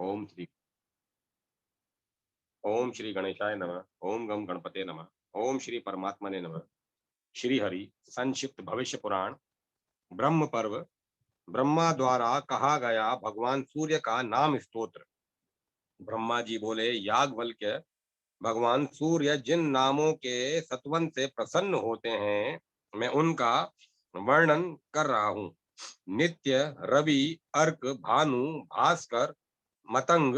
ओम श्री ओम श्री गणेशाय नमः। ओम गम गणपते नमः। ओम श्री परमात्मने नमः। श्री हरि संक्षिप्त भविष्य पुराण ब्रह्म पर्व। ब्रह्मा द्वारा कहा गया भगवान सूर्य का नाम स्तोत्र। ब्रह्मा जी बोले, याज्ञवल्क्य, भगवान सूर्य जिन नामों के सत्वन से प्रसन्न होते हैं, मैं उनका वर्णन कर रहा हूँ। नित्य, रवि, अर्क, भानु, भास्कर, मतंग,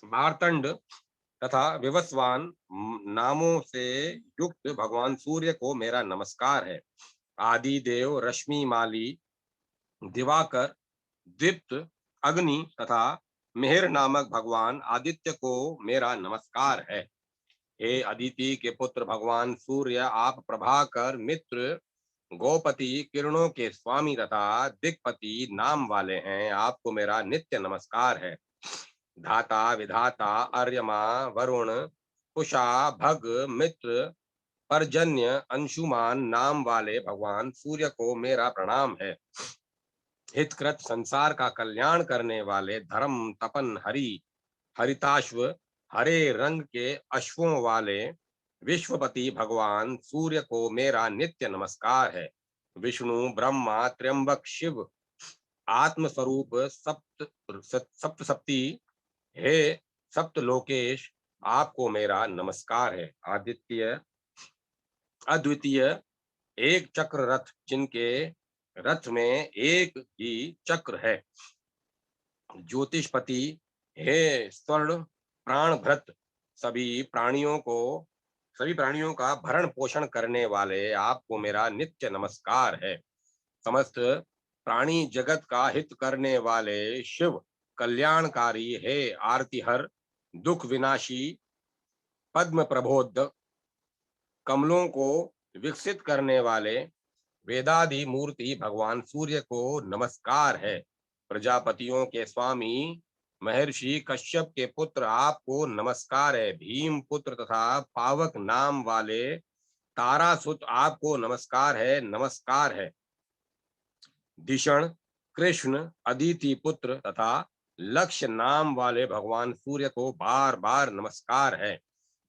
मार्तंड तथा विवस्वान नामों से युक्त भगवान सूर्य को मेरा नमस्कार है। आदि देव, रश्मि माली, दिवाकर, दीप्त, अग्नि तथा मिहिर नामक भगवान आदित्य को मेरा नमस्कार है। हे अदिति के पुत्र भगवान सूर्य, आप प्रभाकर, मित्र, गोपति, किरणों के स्वामी तथा दिक्पति नाम वाले हैं। आपको मेरा नित्य नमस्कार है। धाता, विधाता, अर्यमा, वरुण, कुशा, भग, मित्र, पर्जन्य, अंशुमान नाम वाले भगवान सूर्य को मेरा प्रणाम है। हितकृत संसार का कल्याण करने वाले धर्म तपन हरि, हरिताश्व, हरे रंग के अश्वों वाले विश्वपति भगवान सूर्य को मेरा नित्य नमस्कार है। विष्णु, ब्रह्मा, त्र्यंबक, शिव, आत्मस्वरूप, सप्तशक्ति, हे सप्त लोकेश, आपको मेरा नमस्कार है। आदित्य, अद्वितीय, एक चक्र रथ, जिनके रथ में एक ही चक्र है। ज्योतिषपति, हे स्वर्ण प्राण भृत, सभी सभी प्राणियों का भरण पोषण करने वाले, आपको मेरा नित्य नमस्कार है। समस्त प्राणी जगत का हित करने वाले शिव, कल्याणकारी, हे आरतिहर, दुख विनाशी, पद्म प्रबोध, कमलों को विकसित करने वाले वेदादि मूर्ति भगवान सूर्य को नमस्कार है। प्रजापतियों के स्वामी महर्षि कश्यप के पुत्र, आपको नमस्कार है। भीम पुत्र तथा पावक नाम वाले तारासुत, आपको नमस्कार है, नमस्कार है। दिषण, कृष्ण, अदिति पुत्र तथा लक्ष्य नाम वाले भगवान सूर्य को बार बार नमस्कार है।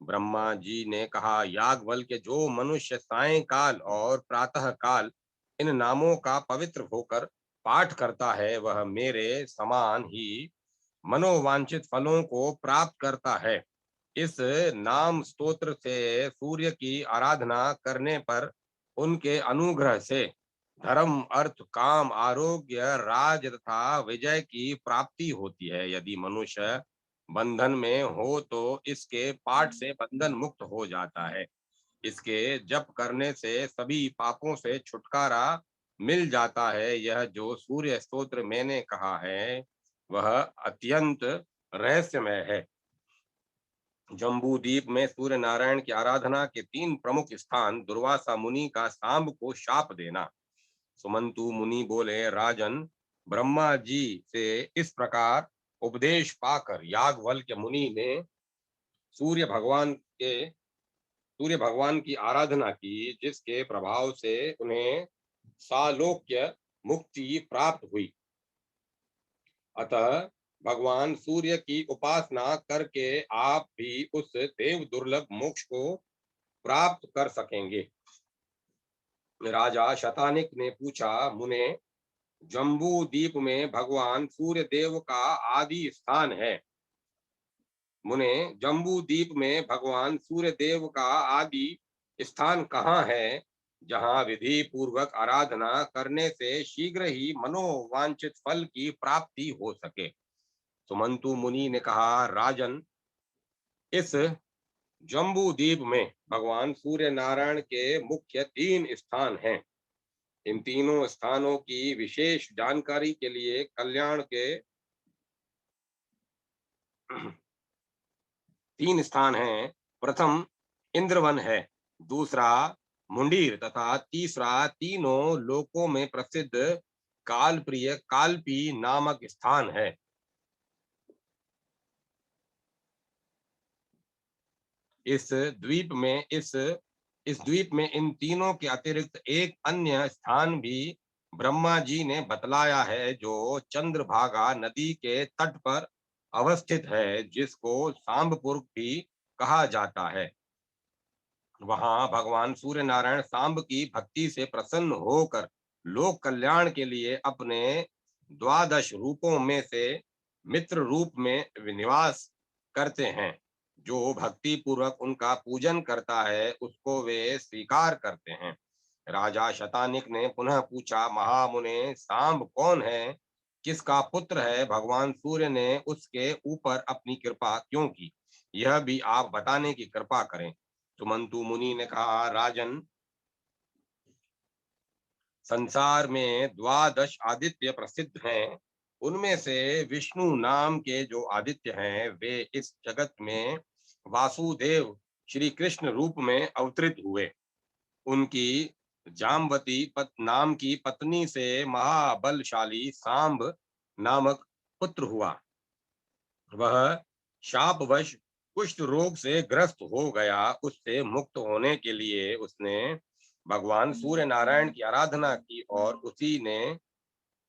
ब्रह्मा जी ने कहा, याज्ञवल्क्य, जो मनुष्य सायंकाल और प्रातः काल इन नामों का पवित्र होकर पाठ करता है, वह मेरे समान ही मनोवांछित फलों को प्राप्त करता है। इस नाम स्तोत्र से सूर्य की आराधना करने पर उनके अनुग्रह से धर्म, अर्थ, काम, आरोग्य, राज तथा विजय की प्राप्ति होती है। यदि मनुष्य बंधन में हो तो इसके पाठ से बंधन मुक्त हो जाता है। इसके जप करने से सभी पापों से छुटकारा मिल जाता है। यह जो सूर्य स्तोत्र मैंने कहा है, वह अत्यंत रहस्यमय है। जम्बू द्वीप में सूर्य नारायण की आराधना के 3 प्रमुख स्थान। दुर्वासा मुनि का सांब को शाप देना। सुमंतु मुनि बोले, राजन, ब्रह्मा जी से इस प्रकार उपदेश पाकर याज्ञवल्क्य मुनि ने सूर्य भगवान के सूर्य भगवान की आराधना की, जिसके प्रभाव से उन्हें सालोक्य मुक्ति प्राप्त हुई। अतः भगवान सूर्य की उपासना करके आप भी उस देव दुर्लभ मोक्ष को प्राप्त कर सकेंगे। राजा शतानिक ने पूछा, मुने, जम्बू द्वीप में भगवान सूर्य देव का आदि स्थान है। मुने, जम्बू द्वीप में भगवान सूर्य देव का आदि स्थान कहाँ है, जहाँ विधि पूर्वक आराधना करने से शीघ्र ही मनोवांछित फल की प्राप्ति हो सके। सुमंतु मुनि ने कहा, राजन, इस जम्बू द्वीप में भगवान सूर्य नारायण के मुख्य 3 स्थान हैं। इन तीनों स्थानों की विशेष जानकारी के लिए कल्याण के 3 स्थान हैं। प्रथम इंद्रवन है, दूसरा मुंडीर तथा तीसरा तीनों लोकों में प्रसिद्ध कालप्रिय कालपी नामक स्थान है। इस द्वीप में इन तीनों के अतिरिक्त एक अन्य स्थान भी ब्रह्मा जी ने बतलाया है, जो चंद्रभागा नदी के तट पर अवस्थित है, जिसको सांबपुर भी कहा जाता है। वहां भगवान सूर्य नारायण सांब की भक्ति से प्रसन्न होकर लोक कल्याण के लिए अपने द्वादश रूपों में से मित्र रूप में निवास करते हैं। जो भक्ति पूर्वक उनका पूजन करता है, उसको वे स्वीकार करते हैं। राजा शतानिक ने पुनः पूछा, महामुने, सांब कौन है? किसका पुत्र है? भगवान सूर्य ने उसके ऊपर अपनी कृपा क्यों की? यह भी आप बताने की कृपा करें। सुमंतु मुनि ने कहा, राजन, संसार में द्वादश आदित्य प्रसिद्ध हैं। उनमें से विष्णु नाम के जो आदित्य हैं, वे इस जगत में वासुदेव श्री कृष्ण रूप में अवतरित हुए। उनकी जाम्बती नाम की पत्नी से महाबलशाली सांब नामक पुत्र हुआ। वह शापवश कुष्ठ रोग से ग्रस्त हो गया। उससे मुक्त होने के लिए उसने भगवान सूर्य नारायण की आराधना की और उसी ने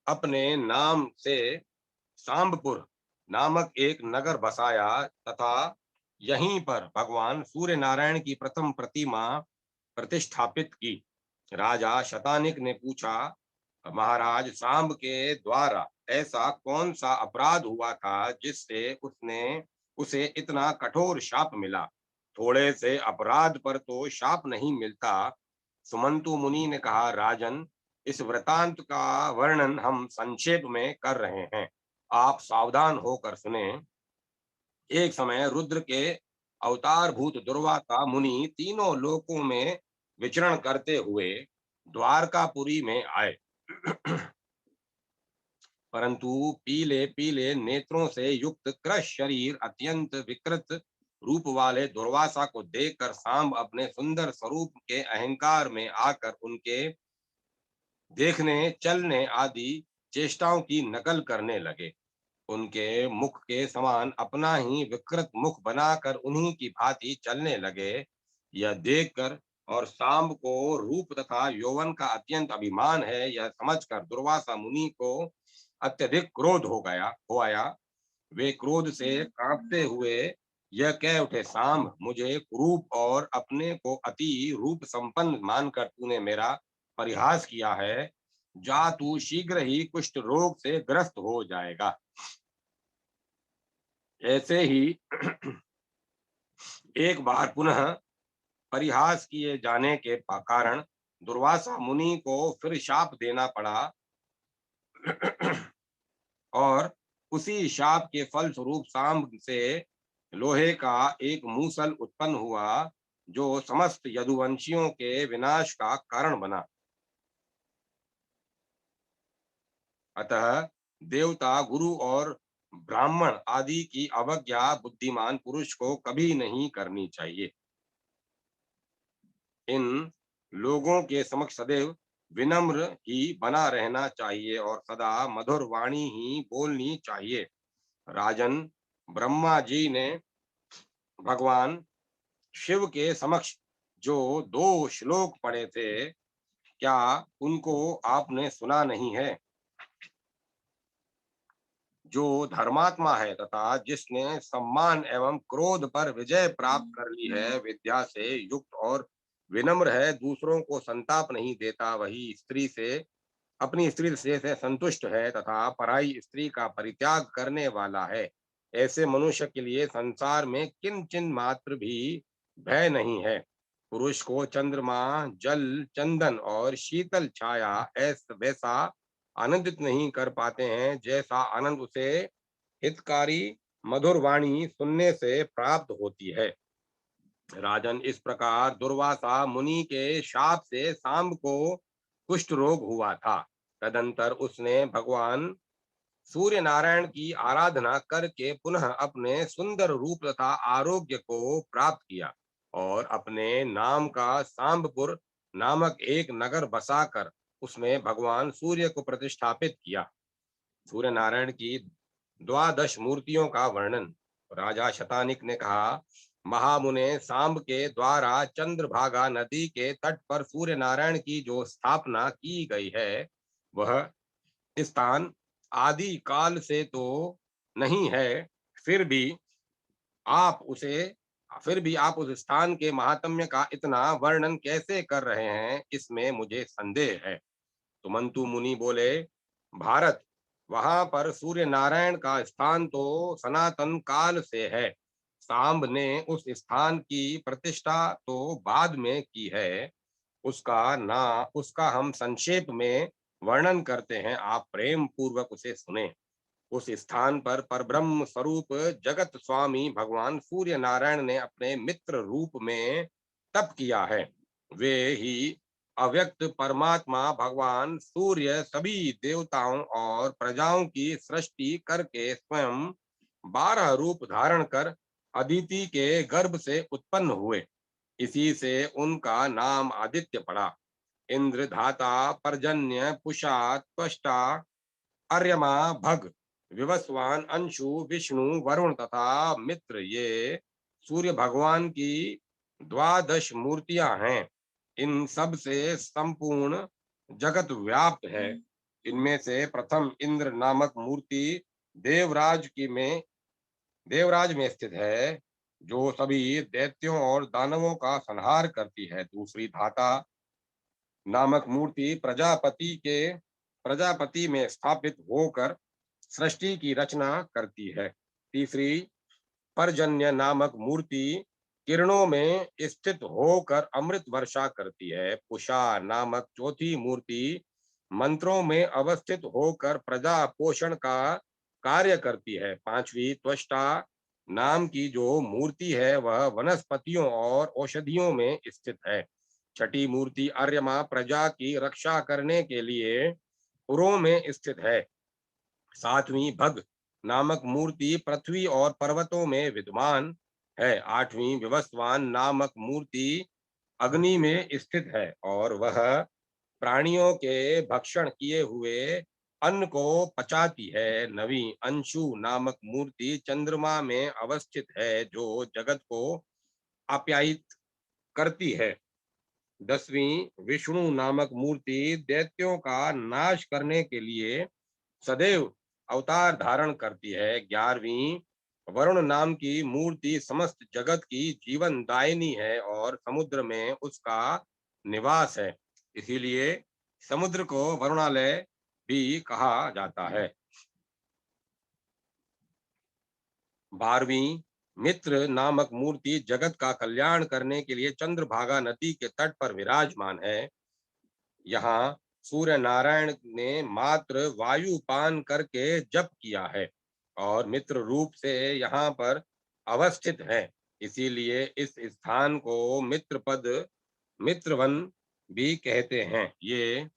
अपने नाम से सांबपुर नामक एक नगर बसाया तथा यहीं पर भगवान सूर्य नारायण की प्रथम प्रतिमा प्रतिष्ठापित की। राजा शतानिक ने पूछा, महाराज, सांब के द्वारा ऐसा कौन सा अपराध हुआ था जिससे उसने उसे इतना कठोर शाप मिला? थोड़े से अपराध पर तो शाप नहीं मिलता। सुमंतु मुनि ने कहा, राजन, इस वृतांत का वर्णन हम संक्षेप में कर रहे हैं, आप सावधान होकर सुने। एक समय रुद्र के अवतार भूत दुर्वासा मुनि तीनों लोकों में विचरण करते हुए द्वारकापुरी में आए। परंतु पीले पीले नेत्रों से युक्त कृश शरीर अत्यंत विकृत रूप वाले दुर्वासा को देखकर सांब अपने सुंदर स्वरूप के अहंकार में आकर उनके देखने, चलने आदि चेष्टाओं की नकल करने लगे। उनके मुख के समान अपना ही विकृत मुख बनाकर उन्हीं की भांति चलने लगे। यह देखकर और सांब को रूप तथा यौवन का अत्यंत अभिमान है, यह समझकर दुर्वासा मुनि को अत्यधिक क्रोध हो आया। वे क्रोध से कांपते हुए यह कह उठे, सांब, मुझे कुरूप और अपने को अति रूप संपन्न मानकर तूने मेरा परिहास किया है। जा, तू शीघ्र ही कुष्ठ रोग से ग्रस्त हो जाएगा। ऐसे ही एक बार पुनः परिहास किए जाने के कारण दुर्वासा मुनि को फिर शाप देना पड़ा और उसी शाप के फल स्वरूप सांब से लोहे का एक मूसल उत्पन्न हुआ, जो समस्त यदुवंशियों के विनाश का कारण बना। अतः देवता, गुरु और ब्राह्मण आदि की अवज्ञा बुद्धिमान पुरुष को कभी नहीं करनी चाहिए। इन लोगों के समक्ष सदैव विनम्र ही बना रहना चाहिए और सदा मधुर वाणी ही बोलनी चाहिए। राजन, ब्रह्मा जी ने भगवान शिव के समक्ष जो 2 श्लोक पढ़े थे, क्या उनको आपने सुना नहीं है? जो धर्मात्मा है तथा जिसने सम्मान एवं क्रोध पर विजय प्राप्त कर ली है, विद्या से युक्त और विनम्र है, दूसरों को संताप नहीं देता, वही स्त्री से अपनी स्त्री से संतुष्ट है तथा पराई स्त्री का परित्याग करने वाला है। ऐसे मनुष्य के लिए संसार में किंचन मात्र भी भय नहीं है। पुरुष को चंद्रमा, जल, चंदन और शीतल छाया ऐसा वैसा आनंदित नहीं कर पाते हैं, जैसा आनंद उसे हितकारी मधुर वाणी सुनने से प्राप्त होती है। राजन, इस प्रकार दुर्वासा मुनि के शाप से सांब को कुष्ठ रोग हुआ था। तदंतर उसने भगवान सूर्य नारायण की आराधना करके पुनः अपने सुंदर रूप तथा आरोग्य को प्राप्त किया और अपने नाम का सांबपुर नामक एक नगर बसाकर उसमें भगवान सूर्य को प्रतिष्ठापित किया। सूर्य नारायण की द्वादश मूर्तियों का वर्णन। राजा शतानिक ने कहा, महामुने, सांब के द्वारा चंद्रभागा नदी के तट पर सूर्य नारायण की जो स्थापना की गई है, वह स्थान आदि काल से तो नहीं है, फिर भी आप उसे फिर भी आप उस स्थान के महात्म्य का इतना वर्णन कैसे कर रहे हैं, इसमें मुझे संदेह है। सुमंतु मुनि बोले, भारत, वहां पर सूर्य नारायण का स्थान तो सनातन काल से है। सांब ने उस स्थान की प्रतिष्ठा तो बाद में की है। उसका हम संक्षेप में वर्णन करते हैं, आप प्रेम पूर्वक उसे सुने। उस स्थान पर परब्रह्म स्वरूप जगत स्वामी भगवान सूर्य नारायण ने अपने मित्र रूप में तप किया है। वे ही अव्यक्त परमात्मा भगवान सूर्य सभी देवताओं और प्रजाओं की सृष्टि करके स्वयं 12 रूप धारण कर अदिति के गर्भ से उत्पन्न हुए। इसी से उनका नाम आदित्य पड़ा। इंद्र, धाता, पर्जन्य, पुषा, त्वष्टा, अर्यमा, भग, विवस्वान, अंशु, विष्णु, वरुण तथा मित्र, ये सूर्य भगवान की द्वादश मूर्तियां हैं। इन सब से संपूर्ण जगत व्याप्त है। इनमें से प्रथम इंद्र नामक मूर्ति देवराज में स्थित है, जो सभी दैत्यों और दानवों का संहार करती है। दूसरी धाता नामक मूर्ति प्रजापति में स्थापित होकर सृष्टि की रचना करती है। तीसरी पर्जन्य नामक मूर्ति किरणों में स्थित होकर अमृत वर्षा करती है। पुषा नामक चौथी मूर्ति मंत्रों में अवस्थित होकर प्रजा पोषण का कार्य करती है। पांचवी त्वष्टा नाम की जो मूर्ति है, वह वनस्पतियों और औषधियों में स्थित है। छठी मूर्ति अर्यमा प्रजा की रक्षा करने के लिए पुरों में स्थित है। सातवीं भग नामक मूर्ति पृथ्वी और पर्वतों में विद्यमान है। आठवीं विवस्वान नामक मूर्ति अग्नि में स्थित है और वह प्राणियों के भक्षण किए हुए अन्न को पचाती है। नवीं अंशु नामक मूर्ति चंद्रमा में अवस्थित है, जो जगत को आप्यायित करती है। 10वीं विष्णु नामक मूर्ति दैत्यों का नाश करने के लिए सदैव अवतार धारण करती है। 11वीं वरुण नाम की मूर्ति समस्त जगत की जीवन दायिनी है और समुद्र में उसका निवास है। इसीलिए समुद्र को वरुणालय भी कहा जाता है। 12वीं मित्र नामक मूर्ति जगत का कल्याण करने के लिए चंद्रभागा नदी के तट पर विराजमान है। यहाँ सूर्य नारायण ने मात्र वायु पान करके जप किया है और मित्र रूप से यहाँ पर अवस्थित है। इसीलिए इस स्थान को मित्रवन भी कहते हैं। ये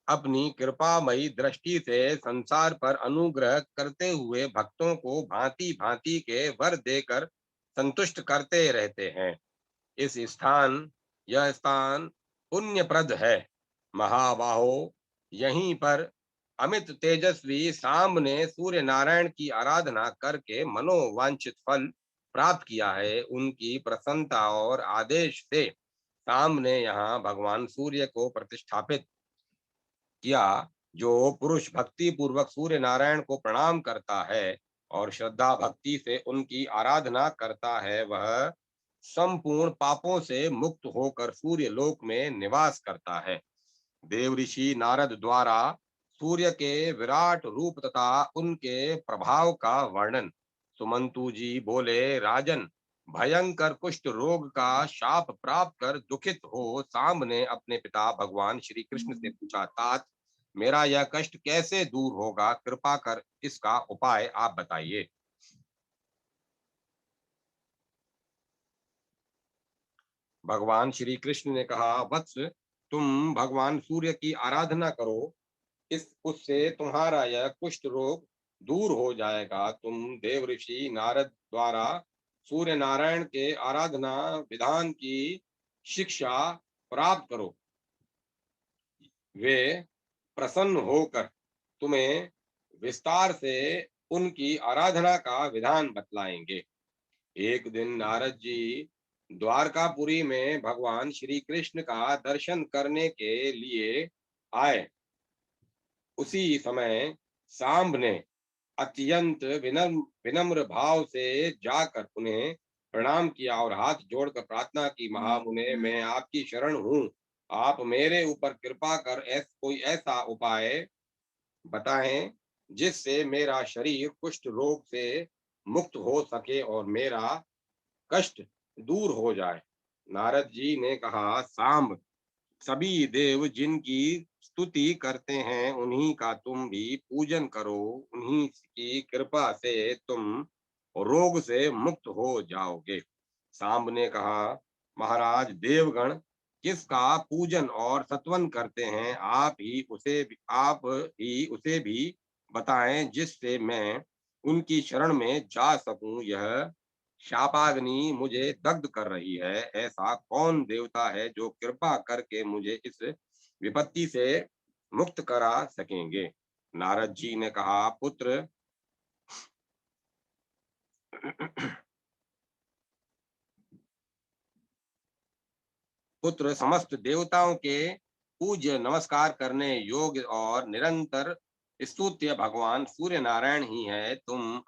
अपनी कृपामयी दृष्टि से संसार पर अनुग्रह करते हुए भक्तों को भांति भांति के वर देकर संतुष्ट करते रहते हैं। यह स्थान पुण्यप्रद है। महाबाहो, यहीं पर अमित तेजस्वी सांब ने सूर्य नारायण की आराधना करके मनोवांछित फल प्राप्त किया है। उनकी प्रसन्नता और आदेश से सांब ने यहाँ भगवान सूर्य को प्रतिष्ठापित किया। जो पुरुष भक्ति पूर्वक सूर्य नारायण को प्रणाम करता है और श्रद्धा भक्ति से उनकी आराधना करता है, वह संपूर्ण पापों से मुक्त होकर सूर्य लोक में निवास करता है। देव ऋषि नारद द्वारा सूर्य के विराट रूप तथा उनके प्रभाव का वर्णन। सुमंतु जी बोले, राजन, भयंकर कुष्ठ रोग का शाप प्राप्त कर दुखित हो सांब ने अपने पिता भगवान श्री कृष्ण से पूछा, तात, मेरा यह कष्ट कैसे दूर होगा? कृपा कर इसका उपाय आप बताइए। भगवान श्री कृष्ण ने कहा, वत्स, तुम भगवान सूर्य की आराधना करो, इस उससे तुम्हारा यह कुष्ठ रोग दूर हो जाएगा। तुम देव ऋषि नारद द्वारा सूर्य नारायण के आराधना विधान की शिक्षा प्राप्त करो। वे प्रसन्न होकर तुम्हें विस्तार से उनकी आराधना का विधान बतलाएंगे। एक दिन नारद जी द्वारकापुरी में भगवान श्री कृष्ण का दर्शन करने के लिए आए। उसी समय सांब ने अत्यंत विनम्र भाव से जाकर उन्हें प्रणाम किया और हाथ जोड़कर प्रार्थना की, महामुने मैं आपकी शरण हूँ, आप मेरे ऊपर कृपा कर कोई ऐसा उपाय बताएं जिससे मेरा शरीर कुष्ठ रोग से मुक्त हो सके और मेरा कष्ट दूर हो जाए। नारद जी ने कहा, सांब, सभी देव जिनकी स्तुति करते हैं उन्हीं का तुम भी पूजन करो, उन्हीं की कृपा से तुम रोग से मुक्त हो जाओगे। सांब ने कहा, महाराज, देवगण किसका पूजन और सत्वन करते हैं, आप ही उसे भी बताएं जिससे मैं उनकी शरण में जा सकूं। यह शापाग्नि मुझे दग्ध कर रही है, ऐसा कौन देवता है जो कृपा करके मुझे इस विपत्ति से मुक्त करा सकेंगे। नारद जी ने कहा, पुत्र, पुत्र समस्त देवताओं के पूज्य नमस्कार करने योग्य और निरंतर स्तुत्य भगवान सूर्य नारायण ही है। तुम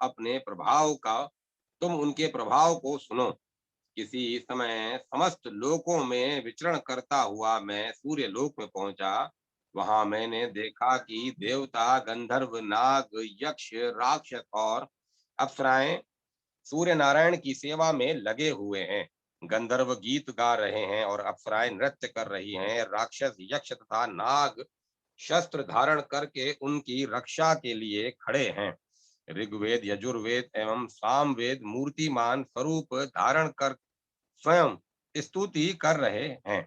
उनके प्रभाव को सुनो। किसी समय समस्त लोकों में विचरण करता हुआ मैं सूर्य लोक में पहुंचा। वहां मैंने देखा कि देवता, गंधर्व, नाग, यक्ष, राक्षस और अप्सराएं सूर्य नारायण की सेवा में लगे हुए हैं। गंधर्व गीत गा रहे हैं और अप्सराएं नृत्य कर रही हैं। राक्षस, यक्ष तथा नाग शस्त्र धारण करके उनकी रक्षा के लिए खड़े हैं। ऋग्वेद, यजुर्वेद एवं सामवेद मूर्तिमान स्वरूप धारण कर स्वयं स्तुति कर रहे हैं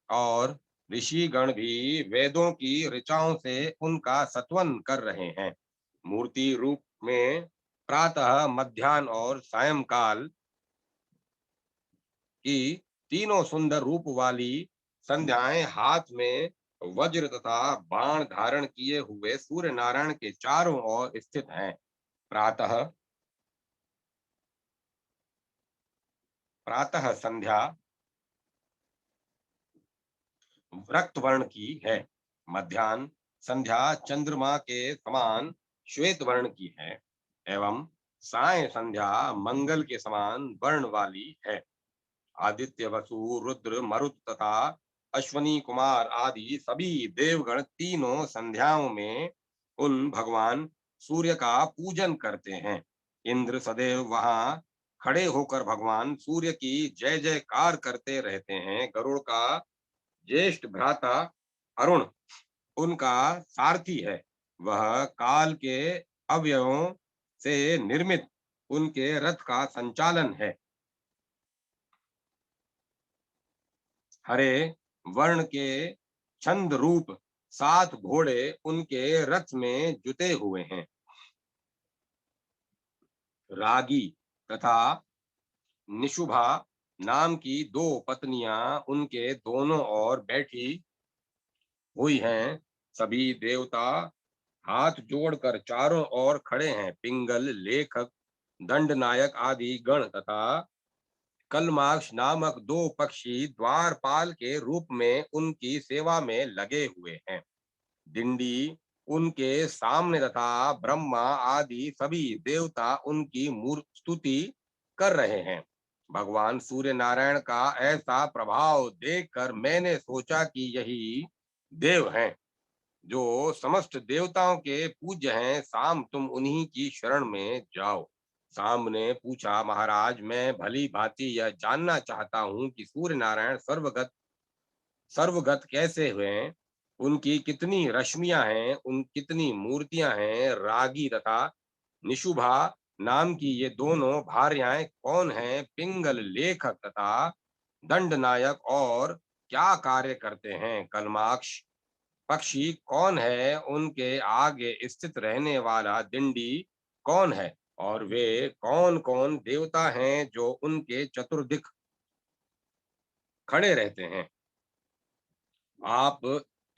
और ऋषि गण भी वेदों की ऋचाओं से उनका सत्वन कर रहे हैं। मूर्ति रूप में प्रातः, मध्याह्न और सायंकाल की तीनों सुंदर रूप वाली संध्याएं हाथ में वज्र तथा बाण धारण किए हुए सूर्य नारायण के चारों ओर स्थित हैं। प्रातः प्रातः संध्या रक्त वर्ण की है। मध्याह्न संध्या चंद्रमा के समान श्वेत वर्ण की है एवं साय संध्या मंगल के समान वर्ण वाली है। आदित्य, वसु, रुद्र, मरुत तथा अश्वनी कुमार आदि सभी देवगण तीनों संध्याओं में उन भगवान सूर्य का पूजन करते हैं। इंद्र सदैव वहां खड़े होकर भगवान सूर्य की जय जयकार करते रहते हैं। गरुड़ का ज्येष्ठ भ्राता अरुण उनका सारथी है। वह काल के अवयवों से निर्मित उनके रथ का संचालन है। हरे वर्ण के छंद रूप 7 घोड़े उनके रथ में जुते हुए हैं। रागी तथा निशुभा नाम की 2 पत्नियां उनके दोनों ओर बैठी हुई हैं। सभी देवता हाथ जोड़कर चारों ओर खड़े हैं। पिंगल, लेखक, दंडनायक आदि गण तथा कलमाक्ष नामक 2 पक्षी द्वारपाल के रूप में उनकी सेवा में लगे हुए हैं। दिंडी उनके सामने तथा ब्रह्मा आदि सभी देवता उनकी स्तुति कर रहे हैं। भगवान सूर्य नारायण का ऐसा प्रभाव देखकर मैंने सोचा कि यही देव हैं जो समस्त देवताओं के पूज्य हैं। शाम, तुम उन्हीं की शरण में जाओ। शाम ने पूछा, महाराज, मैं भली भांति यह जानना चाहता हूँ कि सूर्य नारायण सर्वगत कैसे हुए, उनकी कितनी रश्मियां हैं, उन कितनी मूर्तियां हैं। रागी तथा निशुभा नाम की ये दोनों भार्याएं कौन हैं? पिंगल, लेखक तथा दंडनायक और क्या कार्य करते हैं? कलमाक्ष पक्षी कौन है? उनके आगे स्थित रहने वाला दिंडी कौन है? और वे कौन कौन देवता हैं जो उनके चतुर्दिक खड़े रहते हैं? आप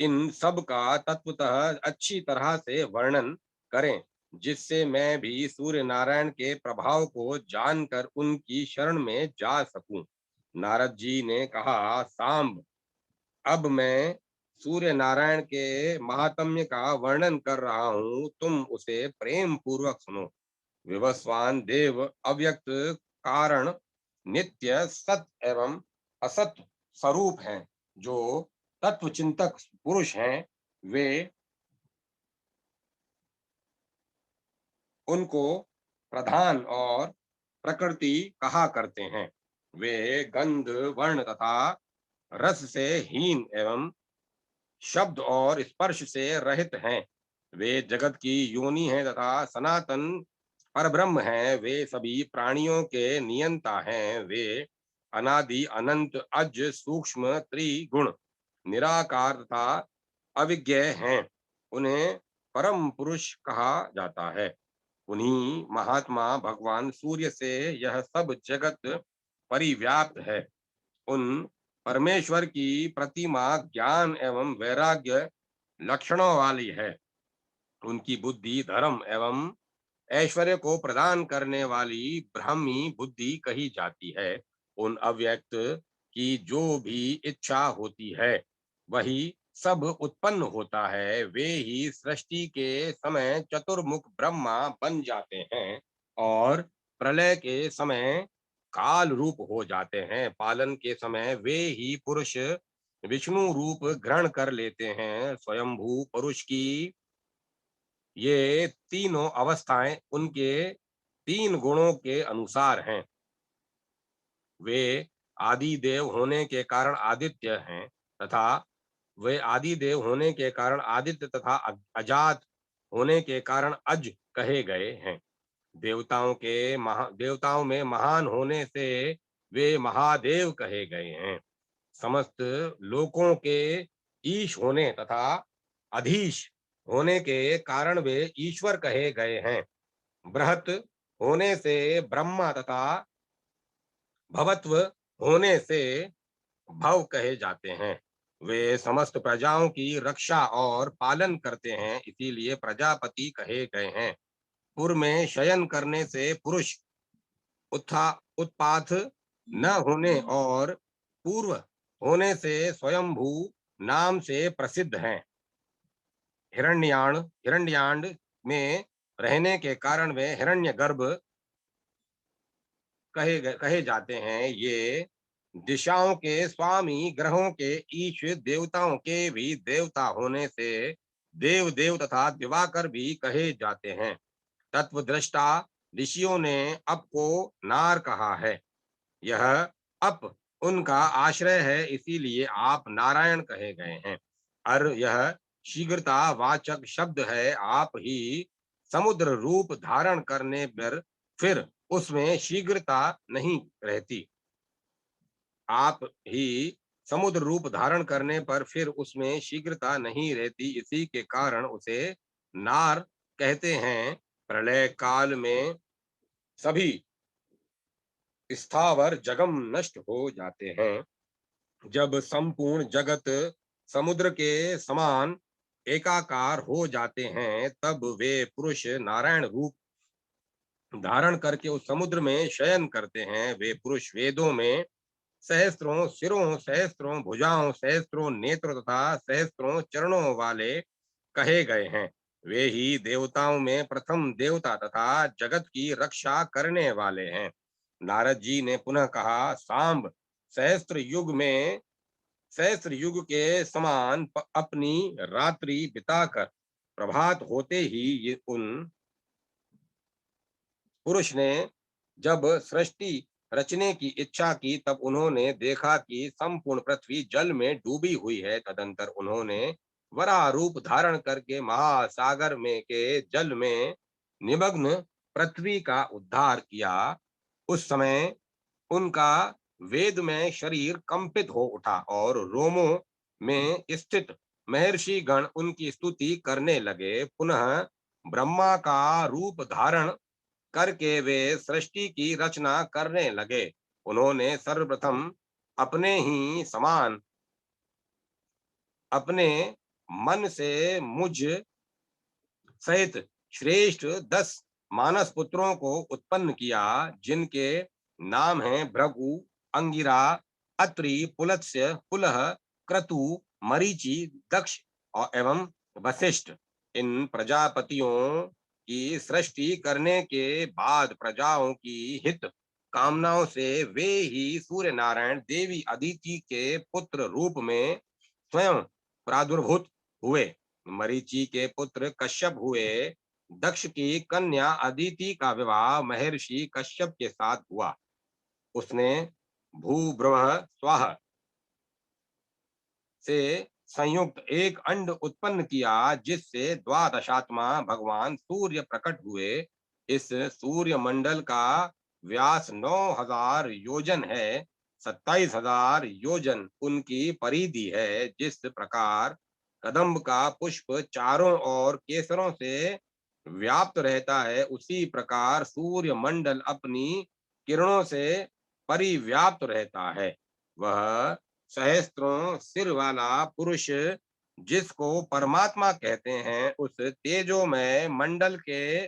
इन सब का तत्वतः अच्छी तरह से वर्णन करें, जिससे मैं भी सूर्य नारायण के प्रभाव को जानकर उनकी शरण में जा सकूं। नारद जी ने कहा, सांब, अब मैं सूर्य नारायण के महात्म्य का वर्णन कर रहा हूँ, तुम उसे प्रेम पूर्वक सुनो। विवस्वान देव अव्यक्त कारण नित्य सत एवं असत स्वरूप हैं। जो तत्व चिंतक पुरुष हैं, वे उनको प्रधान और प्रकृति कहा करते हैं। वे गंध वर्ण तथा रस से हीन एवं शब्द और स्पर्श से रहित हैं। वे जगत की योनि हैं तथा सनातन परब्रह्म हैं। वे सभी प्राणियों के नियंता हैं। वे अनादि अनंत अज सूक्ष्म त्रिगुण निराकार तथा अविज्ञेय हैं। उन्हें परम पुरुष कहा जाता है। उन्हीं महात्मा भगवान सूर्य से यह सब जगत परिव्याप्त है। उन परमेश्वर की प्रतिमा ज्ञान एवं वैराग्य लक्षणों वाली है। उनकी बुद्धि धर्म एवं ऐश्वर्य को प्रदान करने वाली ब्राह्मी बुद्धि कही जाती है। उन अव्यक्त की जो भी इच्छा होती है, वही सब उत्पन्न होता है। वे ही सृष्टि के समय चतुर्मुख ब्रह्मा बन जाते हैं और प्रलय के समय काल रूप हो जाते हैं। पालन के समय वे ही पुरुष विष्णु रूप ग्रहण कर लेते हैं। स्वयंभू पुरुष की ये तीनों अवस्थाएं उनके तीन गुणों के अनुसार हैं। वे आदि देव होने के कारण आदित्य हैं तथा वे आदि देव होने के कारण आदित्य तथा अजात होने के कारण अज कहे गए हैं। देवताओं में महान होने से वे महादेव कहे गए हैं। समस्त लोकों के ईश होने तथा अधीश होने के कारण वे ईश्वर कहे गए हैं। बृहत होने से ब्रह्मा तथा भवत्व होने से भव कहे जाते हैं। वे समस्त प्रजाओं की रक्षा और पालन करते हैं, इसीलिए प्रजापति कहे गए हैं। पुर में शयन करने से पुरुष उत्पात न होने और पूर्व होने से स्वयंभू नाम से प्रसिद्ध हैं। हिरण्याण्ड में रहने के कारण वे हिरण्यगर्भ कहे जाते हैं। ये दिशाओं के स्वामी, ग्रहों के ईश, देवताओं के भी देवता होने से देव देव तथा दिवाकर भी कहे जाते हैं। तत्वदृष्टा ऋषियों ने अप को नार कहा है। यह अप उनका आश्रय है, इसीलिए आप नारायण कहे गए हैं। यह शीघ्रता वाचक शब्द है। आप ही समुद्र रूप धारण करने पर फिर उसमें शीघ्रता नहीं रहती। आप ही समुद्र रूप धारण करने पर फिर उसमें शीघ्रता नहीं रहती, इसी के कारण उसे नार कहते हैं। प्रलय काल में सभी स्थावर जगम नष्ट हो जाते हैं। जब संपूर्ण जगत समुद्र के समान एकाकार हो जाते हैं, तब वे पुरुष नारायण रूप धारण करके उस समुद्र में शयन करते हैं। वे पुरुष वेदों में सहस्त्रों सिरों, सहस्त्रों भुजाओं, सहस्त्रों नेत्रों तथा सहस्त्रों चरणों वाले कहे गए हैं। वे ही देवताओं में प्रथम देवता तथा जगत की रक्षा करने वाले हैं। नारद जी ने पुनः कहा, सांब सहस्त्र युग के समान अपनी रात्रि बिताकर प्रभात होते ही उन पुरुष ने जब सृष्टि रचने की इच्छा की, तब उन्होंने देखा कि संपूर्ण पृथ्वी जल में डूबी हुई है। तदंतर उन्होंने वराह रूप धारण करके महासागर में के जल में निमग्न पृथ्वी का उद्धार किया। उस समय उनका वेद में शरीर कंपित हो उठा और रोमों में स्थित महर्षि गण उनकी स्तुति करने लगे। पुनः ब्रह्मा का रूप धारण करके वे सृष्टि की रचना करने लगे। उन्होंने सर्वप्रथम अपने ही समान अपने मन से मुझ सहित श्रेष्ठ 10 मानस पुत्रों को उत्पन्न किया, जिनके नाम हैं भृगु, अंगिरा, अत्रि, पुलत्स्य, पुलह, क्रतु, मरीचि, दक्ष और एवं वशिष्ठ इन प्रजापतियों की सृष्टि करने के बाद प्रजाओं की हित कामनाओं से वे ही सूर्य नारायण देवी अदिति के पुत्र रूप में स्वयं प्रादुर्भूत हुए। मरीचि के पुत्र कश्यप हुए। दक्ष की कन्या अदिति का विवाह महर्षि कश्यप के साथ हुआ। उसने भूब्रह्म स्वाहा से संयुक्त एक अंड उत्पन्न किया जिससे द्वादशात्मा भगवान सूर्य प्रकट हुए। इस सूर्य मंडल का व्यास 9,000 योजन है। 27,000 योजन उनकी परिधि है। जिस प्रकार कदम्ब का पुष्प चारों ओर केसरों से व्याप्त रहता है, उसी प्रकार सूर्य मंडल अपनी किरणों से परिव्याप्त रहता है। वह सहस्त्रों सिर वाला पुरुष जिसको परमात्मा कहते हैं, उस तेजोमय मंडल के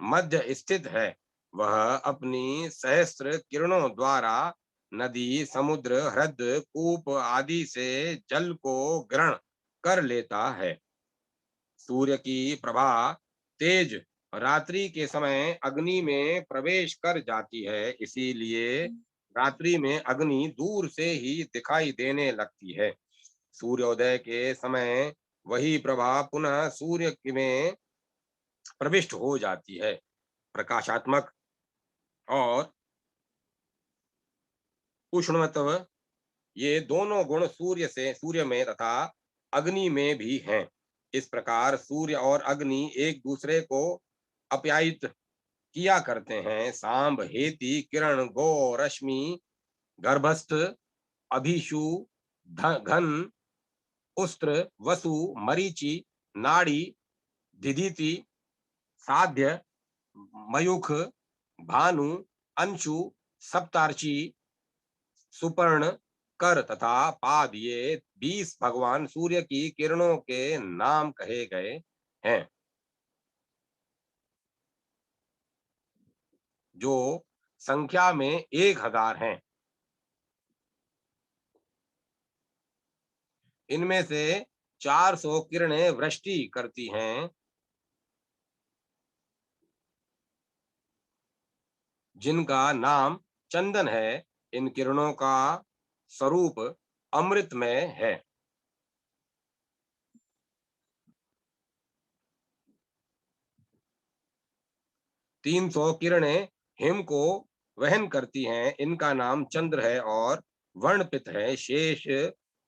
मध्य स्थित है। वह अपनी सहस्त्र किरणों द्वारा नदी, समुद्र, ह्रद, कूप आदि से जल को ग्रहण कर लेता है। सूर्य की प्रभा तेज रात्रि के समय अग्नि में प्रवेश कर जाती है, इसीलिए रात्रि में अग्नि दूर से ही दिखाई देने लगती है। सूर्योदय के समय वही प्रभा पुनः सूर्य में प्रविष्ट हो जाती है। प्रकाशात्मक और उष्णत्व ये दोनों गुण सूर्य में तथा अग्नि में भी हैं। इस प्रकार सूर्य और अग्नि एक दूसरे को अप्यायित किया करते हैं। सांब, हेति, किरण, गो, रश्मि, गर्भस्थ, अभिषु, घन, उस्त्र, वसु, मरीचि, नाड़ी, दिदिति, साध्य, मयूख, भानु, अंशु, सप्तार्ची, सुपर्ण, कर तथा पाद ये 20 भगवान सूर्य की किरणों के नाम कहे गए हैं, जो संख्या में 1,000 हैं। इनमें से 400 किरणें वृष्टि करती हैं, जिनका नाम चंदन है। इन किरणों का स्वरूप अमृतमय है। 300 किरणें हिम को वहन करती हैं, इनका नाम चंद्र है और वर्णपित है। शेष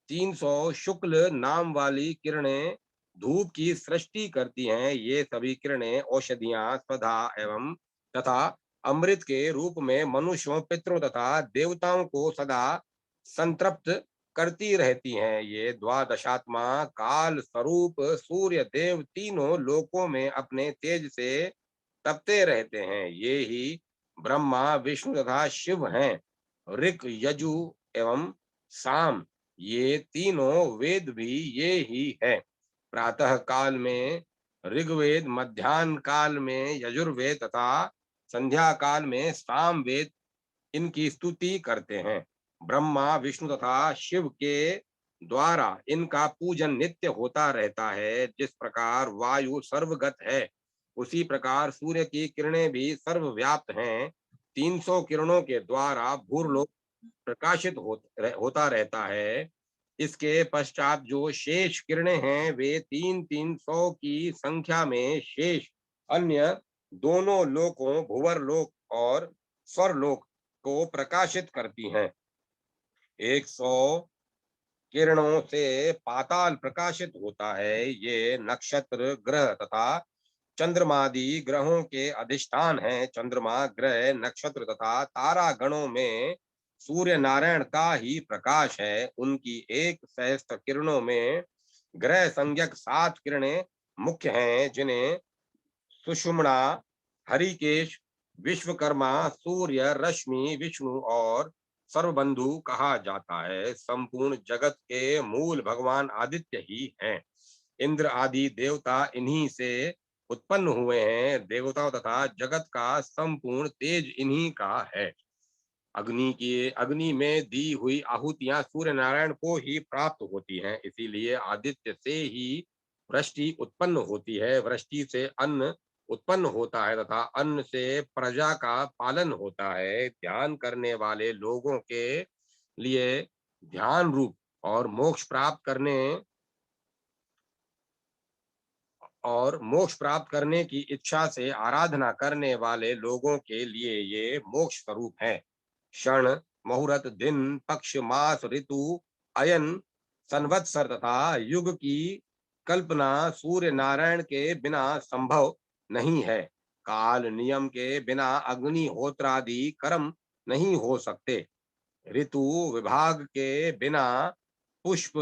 300 शुक्ल नाम वाली किरणें धूप की सृष्टि करती हैं। ये सभी किरणें औषधियां, स्वधा एवं तथा अमृत के रूप में मनुष्यों, पितरों तथा देवताओं को सदा संतृप्त करती रहती हैं। ये द्वादशात्मा काल स्वरूप सूर्य देव तीनों लोकों में अपने तेज से तपते रहते हैं। ये ही ब्रह्मा, विष्णु तथा शिव हैं। ऋक, यजु एवं साम ये तीनों वेद भी ये ही है। प्रातः काल में ऋग्वेद, मध्यान्ह काल में यजुर्वेद तथा संध्या काल में साम वेद इनकी स्तुति करते हैं। ब्रह्मा, विष्णु तथा शिव के द्वारा इनका पूजन नित्य होता रहता है। जिस प्रकार वायु सर्वगत है, उसी प्रकार सूर्य की किरणें भी सर्वव्याप्त हैं। 300 किरणों के द्वारा भूर्लोक प्रकाशित होता रहता है। इसके पश्चात जो शेष किरणें हैं, वे 300 की संख्या में शेष अन्य दोनों लोकों, भुवर लोक और स्वरलोक को प्रकाशित करती हैं। 100 किरणों से पाताल प्रकाशित होता है। ये नक्षत्र, ग्रह तथा चंद्रमादि ग्रहों के अधिष्ठान हैं। चंद्रमा, ग्रह, नक्षत्र तथा तारा गणों में सूर्य नारायण का ही प्रकाश है। उनकी एक सहस्त्र किरणों में ग्रह संज्ञक 7 किरणें मुख्य हैं, जिन्हें सुषुम्ना, हरिकेश, विश्वकर्मा, सूर्य, रश्मि, विष्णु और सर्वबंधु कहा जाता है। संपूर्ण जगत के मूल भगवान आदित्य ही हैं। इंद्र आदि देवता इन्हीं से उत्पन्न हुए हैं। देवताओं तथा जगत का संपूर्ण तेज इन्हीं का है। अग्नि में दी हुई आहुतियां सूर्य नारायण को ही प्राप्त होती हैं। इसीलिए आदित्य से ही वृष्टि उत्पन्न होती है, वृष्टि से अन्न उत्पन्न होता है तथा अन्न से प्रजा का पालन होता है। ध्यान करने वाले लोगों के लिए ध्यान रूप और मोक्ष प्राप्त करने की इच्छा से आराधना करने वाले लोगों के लिए ये मोक्ष स्वरूप है। क्षण, मुहूर्त, दिन, पक्ष, मास, ऋतु, अयन, संवत्सर तथा युग की कल्पना सूर्य नारायण के बिना संभव नहीं है। काल नियम के बिना अग्निहोत्रादि कर्म नहीं हो सकते। ऋतु विभाग के बिना पुष्प,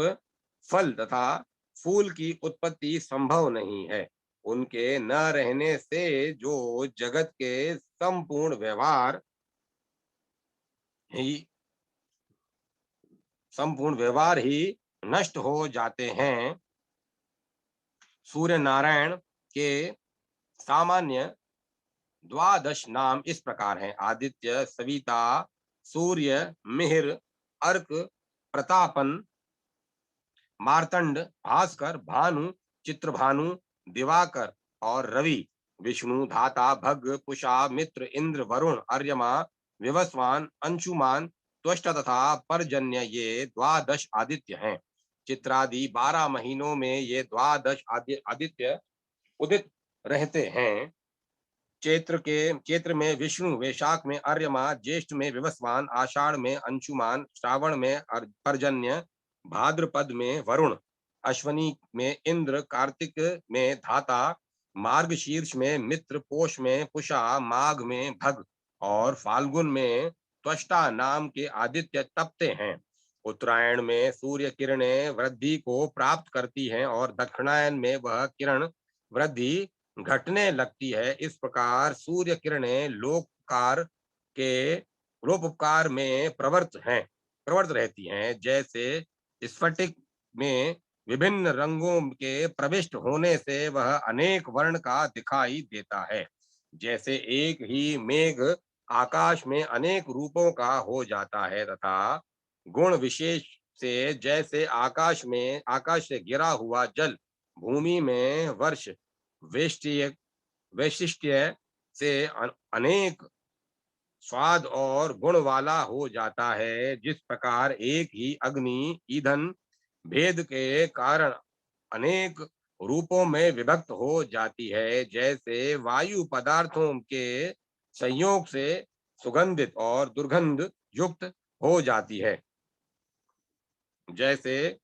फल तथा फूल की उत्पत्ति संभव नहीं है। उनके न रहने से जो जगत के ही संपूर्ण व्यवहार ही नष्ट हो जाते हैं। सूर्य नारायण के सामान्य द्वादश नाम इस प्रकार हैं: आदित्य, सविता, सूर्य, मिहिर, अर्क, प्रतापन, मार्तंड, भास्कर, भानु, चित्रभानु, दिवाकर और रवि। विष्णु, धाता, भग, कुशा, मित्र, इंद्र, वरुण, अर्यमा, विवस्वान, अंशुमान, त्वष्टा तथा परजन्य ये द्वादश आदित्य हैं। चित्रादि 12 महीनों में ये द्वादश आदित्य उदित रहते हैं। चैत्र में विष्णु, वैशाख में अर्यमा, ज्येष्ठ में विवस्वान, आषाढ़ में अंशुमान, श्रावण में पर्जन्य, भाद्रपद में वरुण, अश्वनी में इंद्र, कार्तिक में धाता, मार्गशीर्ष में मित्र, पोष में पुषा, माघ में भग और फाल्गुन में त्वष्टा नाम के आदित्य तपते हैं। उत्तरायण में सूर्य किरणें वृद्धि को प्राप्त करती हैं और दक्षिणायन में वह किरण वृद्धि घटने लगती है। इस प्रकार सूर्य किरणें लोकोपकार में प्रवृत्त रहती हैं। जैसे स्फटिक में विभिन्न रंगों के प्रविष्ट होने से वह अनेक वर्ण का दिखाई देता है। जैसे एक ही मेघ आकाश में अनेक रूपों का हो जाता है तथा गुण विशेष से जैसे आकाश से गिरा हुआ जल भूमि में वर्ष वैशिष्ट्य से अनेक स्वाद और गुण वाला हो जाता है। जिस प्रकार एक ही अग्नि ईंधन भेद के कारण अनेक रूपों में विभक्त हो जाती है, जैसे वायु पदार्थों के संयोग से सुगंधित और दुर्गंध युक्त हो जाती है। जैसे